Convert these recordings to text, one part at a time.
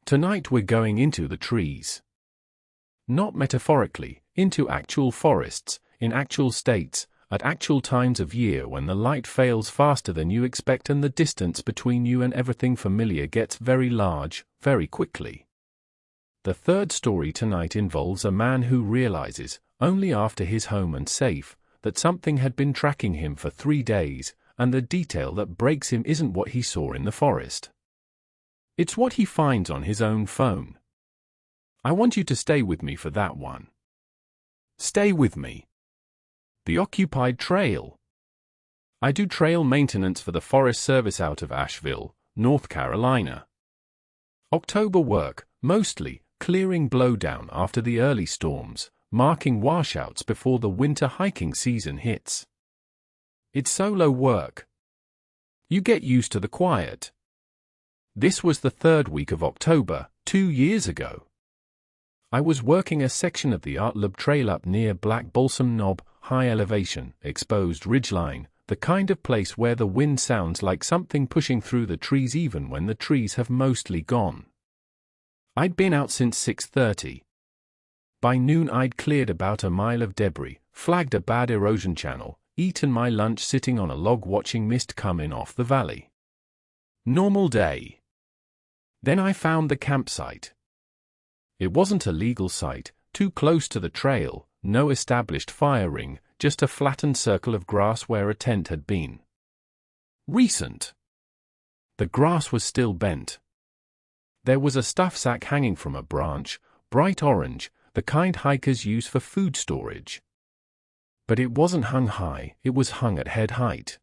Tonight we're going into the trees. Not metaphorically, into actual forests, in actual states, at actual times of year when the light fails faster than you expect and the distance between you and everything familiar gets very large, very quickly. The third story tonight involves a man who realizes, only after he's home and safe, that something had been tracking him for 3 days, and the detail that breaks him isn't what he saw in the forest. It's what he finds on his own phone. I want you to stay with me for that one. Stay with me. The Occupied Trail. I do trail maintenance for the Forest Service out of Asheville, North Carolina. October work, mostly, clearing blowdown after the early storms, marking washouts before the winter hiking season hits. It's solo work. You get used to the quiet. This was the 3rd week of October, 2 years ago. I was working a section of the Loeb Trail up near Black Balsam Knob, high elevation, exposed ridgeline, the kind of place where the wind sounds like something pushing through the trees even when the trees have mostly gone. I'd been out since 6:30. By noon I'd cleared about a mile of debris, flagged a bad erosion channel, eaten my lunch sitting on a log watching mist come in off the valley. Normal day. Then I found the campsite. It wasn't a legal site, too close to the trail, no established fire ring, just a flattened circle of grass where a tent had been. Recent. The grass was still bent. There was a stuff sack hanging from a branch, bright orange, the kind hikers use for food storage. But it wasn't hung high, it was hung at head height.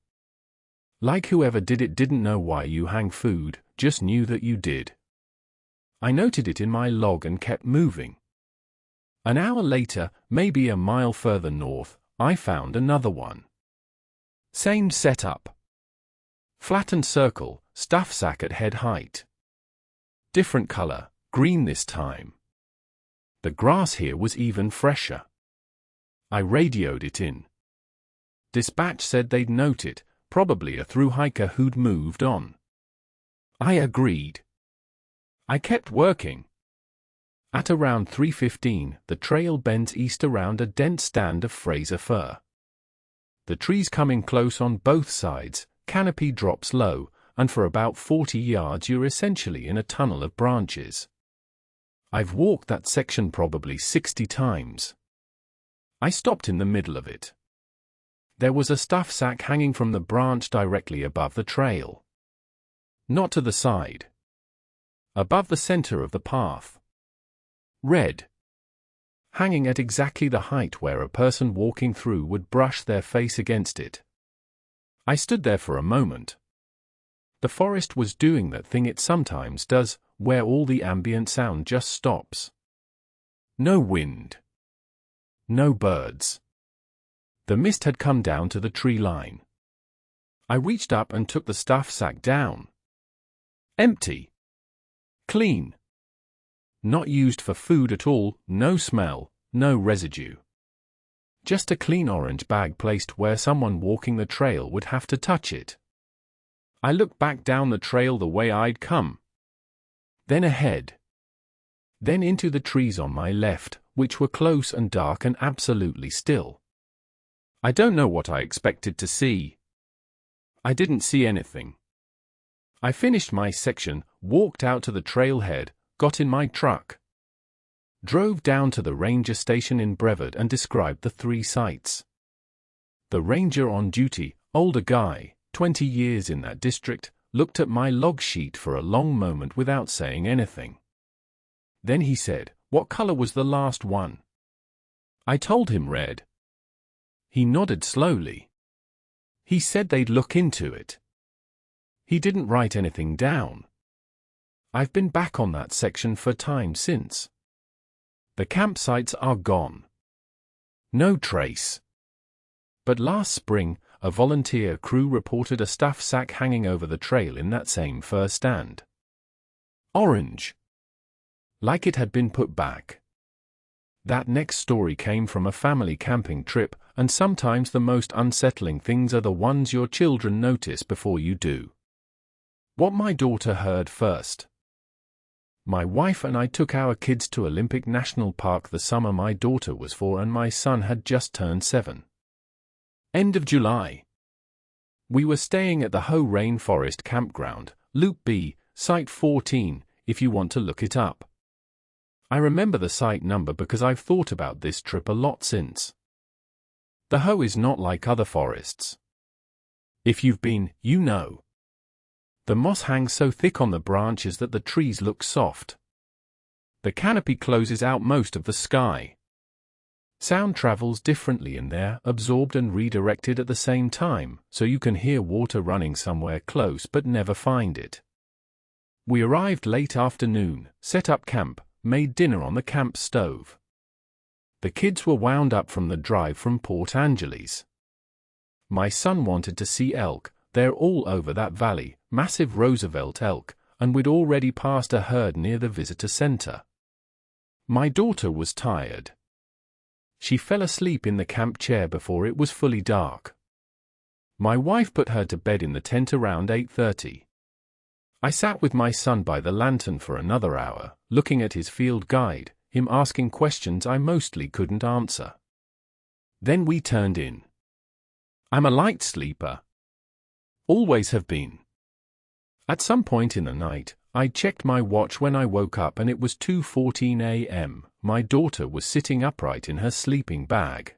Like whoever did it didn't know why you hang food, just knew that you did. I noted it in my log and kept moving. An hour later, maybe a mile further north, I found another one. Same setup. Flattened circle, stuff sack at head height. Different color, green this time. The grass here was even fresher. I radioed it in. Dispatch said they'd note it, probably a through hiker who'd moved on. I agreed. I kept working. At around 3:15, the trail bends east around a dense stand of Fraser fir. The trees coming close on both sides, canopy drops low, and for about 40 yards you're essentially in a tunnel of branches. I've walked that section probably 60 times. I stopped in the middle of it. There was a stuff sack hanging from the branch directly above the trail. Not to the side. Above the center of the path. Red. Hanging at exactly the height where a person walking through would brush their face against it. I stood there for a moment. The forest was doing that thing it sometimes does, where all the ambient sound just stops. No wind. No birds. The mist had come down to the tree line. I reached up and took the stuff sack down. Empty. Clean. Not used for food at all, no smell, no residue. Just a clean orange bag placed where someone walking the trail would have to touch it. I looked back down the trail the way I'd come. Then ahead. Then into the trees on my left, which were close and dark and absolutely still. I don't know what I expected to see. I didn't see anything. I finished my section, walked out to the trailhead, got in my truck. Drove down to the ranger station in Brevard and described the 3 sites. The ranger on duty, older guy, 20 years in that district, looked at my log sheet for a long moment without saying anything. Then he said, "What color was the last one?" I told him red. He nodded slowly. He said they'd look into it. He didn't write anything down. I've been back on that section for time since. The campsites are gone. No trace. But last spring, a volunteer crew reported a stuff sack hanging over the trail in that same fir stand. Orange. Like it had been put back. That next story came from a family camping trip, and sometimes the most unsettling things are the ones your children notice before you do. What my daughter heard first. My wife and I took our kids to Olympic National Park the summer my daughter was 4 and my son had just turned 7. End of July. We were staying at the Hoh Rainforest Campground, Loop B, Site 14, if you want to look it up. I remember the site number because I've thought about this trip a lot since. The Hoh is not like other forests. If you've been, you know. The moss hangs so thick on the branches that the trees look soft. The canopy closes out most of the sky. Sound travels differently in there, absorbed and redirected at the same time, so you can hear water running somewhere close but never find it. We arrived late afternoon, set up camp, made dinner on the camp stove. The kids were wound up from the drive from Port Angeles. My son wanted to see elk. They're all over that valley, massive Roosevelt elk, and we'd already passed a herd near the visitor center. My daughter was tired. She fell asleep in the camp chair before it was fully dark. My wife put her to bed in the tent around 8:30. I sat with my son by the lantern for another hour, looking at his field guide, him asking questions I mostly couldn't answer. Then we turned in. I'm a light sleeper. Always have been. At some point in the night, I checked my watch when I woke up and it was 2:14 a.m. My daughter was sitting upright in her sleeping bag.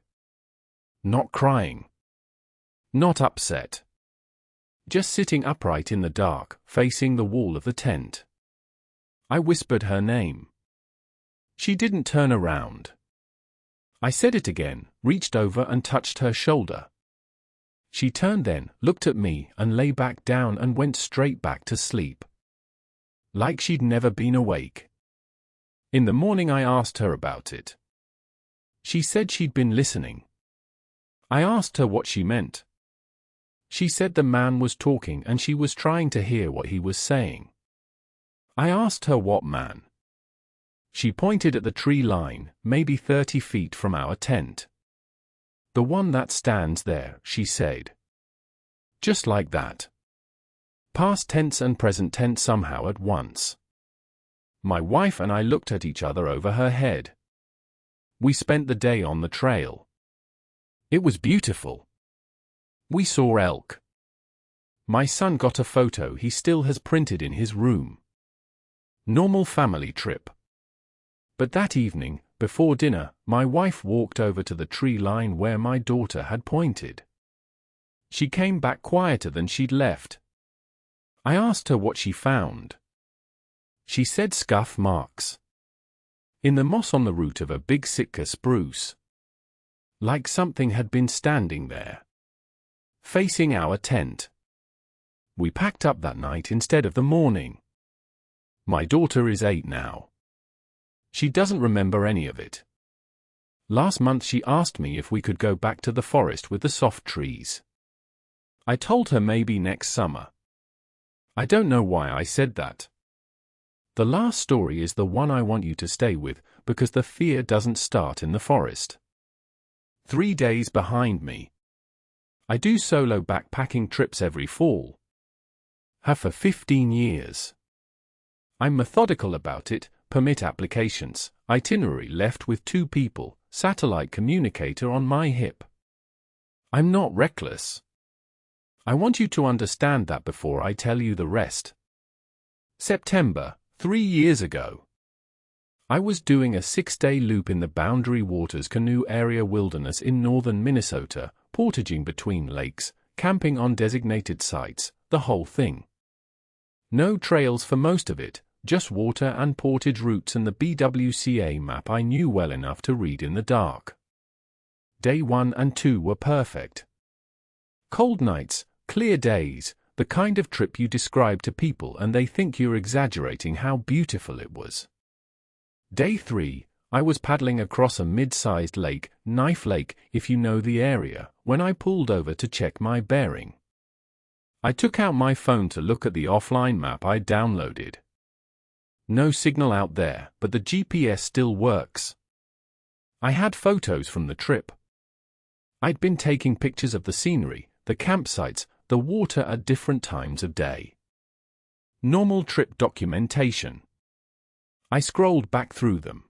Not crying. Not upset. Just sitting upright in the dark, facing the wall of the tent. I whispered her name. She didn't turn around. I said it again, reached over and touched her shoulder. She turned then, looked at me, and lay back down and went straight back to sleep. Like she'd never been awake. In the morning I asked her about it. She said she'd been listening. I asked her what she meant. She said the man was talking and she was trying to hear what he was saying. I asked her what man. She pointed at the tree line, maybe 30 feet from our tent. The one that stands there, she said. Just like that. Past tense and present tense somehow at once. My wife and I looked at each other over her head. We spent the day on the trail. It was beautiful. We saw elk. My son got a photo he still has printed in his room. Normal family trip. But that evening, before dinner, my wife walked over to the tree line where my daughter had pointed. She came back quieter than she'd left. I asked her what she found. She said scuff marks. In the moss on the root of a big Sitka spruce. Like something had been standing there. Facing our tent. We packed up that night instead of the morning. My daughter is 8 now. She doesn't remember any of it. Last month she asked me if we could go back to the forest with the soft trees. I told her maybe next summer. I don't know why I said that. The last story is the one I want you to stay with, because the fear doesn't start in the forest. 3 days behind me. I do solo backpacking trips every fall. Have for 15 years. I'm methodical about it. Permit applications, itinerary left with 2 people, satellite communicator on my hip. I'm not reckless. I want you to understand that before I tell you the rest. September, 3 years ago. I was doing a 6-day loop in the Boundary Waters Canoe Area Wilderness in northern Minnesota, portaging between lakes, camping on designated sites, the whole thing. No trails for most of it. Just water and portage routes and the BWCA map I knew well enough to read in the dark. Day 1 and 2 were perfect. Cold nights, clear days, the kind of trip you describe to people and they think you're exaggerating how beautiful it was. Day 3, I was paddling across a mid-sized lake, Knife Lake if you know the area, when I pulled over to check my bearing. I took out my phone to look at the offline map I downloaded. No signal out there, but the GPS still works. I had photos from the trip. I'd been taking pictures of the scenery, the campsites, the water at different times of day. Normal trip documentation. I scrolled back through them.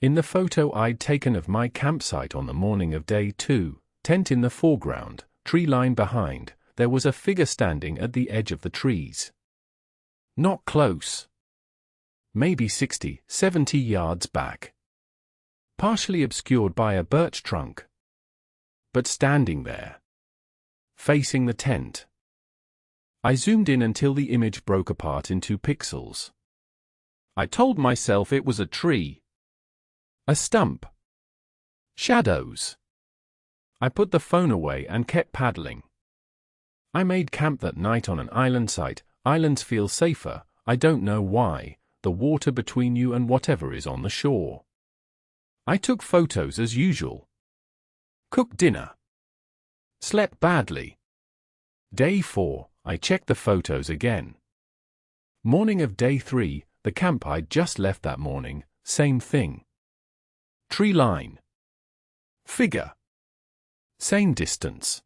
In the photo I'd taken of my campsite on the morning of day 2, tent in the foreground, tree line behind, there was a figure standing at the edge of the trees. Not close. Maybe 60, 70 yards back. Partially obscured by a birch trunk. But standing there. Facing the tent. I zoomed in until the image broke apart into pixels. I told myself it was a tree. A stump. Shadows. I put the phone away and kept paddling. I made camp that night on an island site. Islands feel safer, I don't know why, the water between you and whatever is on the shore. I took photos as usual. Cooked dinner. Slept badly. Day 4, I checked the photos again. Morning of day 3, the camp I'd just left that morning, same thing. Tree line. Figure. Same distance.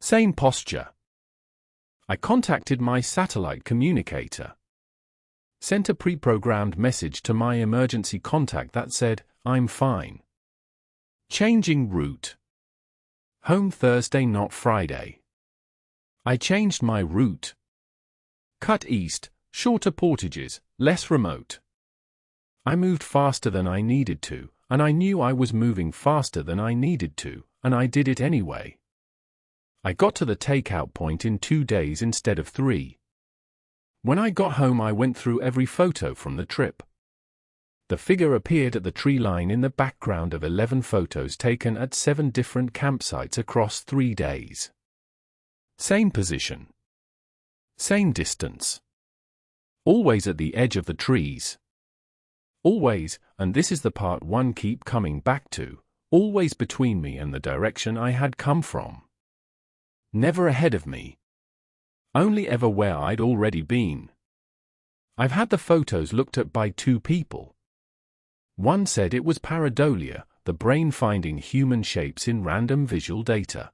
Same posture. I contacted my satellite communicator. Sent a pre-programmed message to my emergency contact that said, "I'm fine." Changing route. Home Thursday, not Friday. I changed my route. Cut east, shorter portages, less remote. I moved faster than I needed to, and I knew I was moving faster than I needed to, and I did it anyway. I got to the takeout point in 2 days instead of 3. When I got home I went through every photo from the trip. The figure appeared at the tree line in the background of 11 photos taken at 7 different campsites across 3 days. Same position. Same distance. Always at the edge of the trees. Always, and this is the part one keep coming back to, always between me and the direction I had come from. Never ahead of me. Only ever where I'd already been. I've had the photos looked at by 2 people. One said it was pareidolia, the brain finding human shapes in random visual data.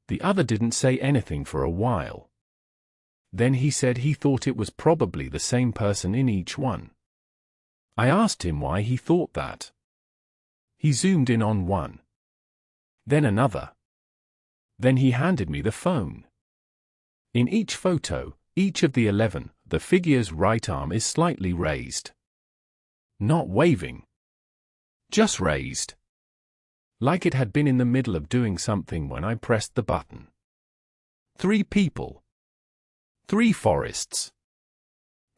The other didn't say anything for a while. Then he said he thought it was probably the same person in each one. I asked him why he thought that. He zoomed in on one. Then another. Then he handed me the phone. In each photo, each of the 11, the figure's right arm is slightly raised. Not waving. Just raised. Like it had been in the middle of doing something when I pressed the button. 3 people. 3 forests.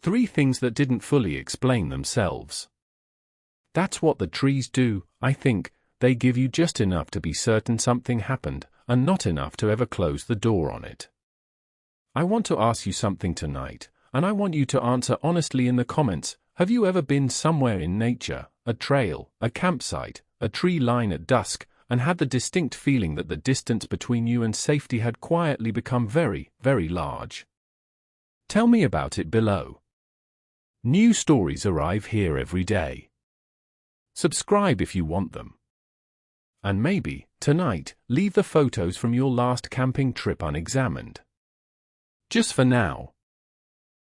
3 things that didn't fully explain themselves. That's what the trees do, I think, they give you just enough to be certain something happened, and not enough to ever close the door on it. I want to ask you something tonight, and I want you to answer honestly in the comments. Have you ever been somewhere in nature, a trail, a campsite, a tree line at dusk, and had the distinct feeling that the distance between you and safety had quietly become very, very large? Tell me about it below. New stories arrive here every day. Subscribe if you want them. And maybe, tonight, leave the photos from your last camping trip unexamined. Just for now.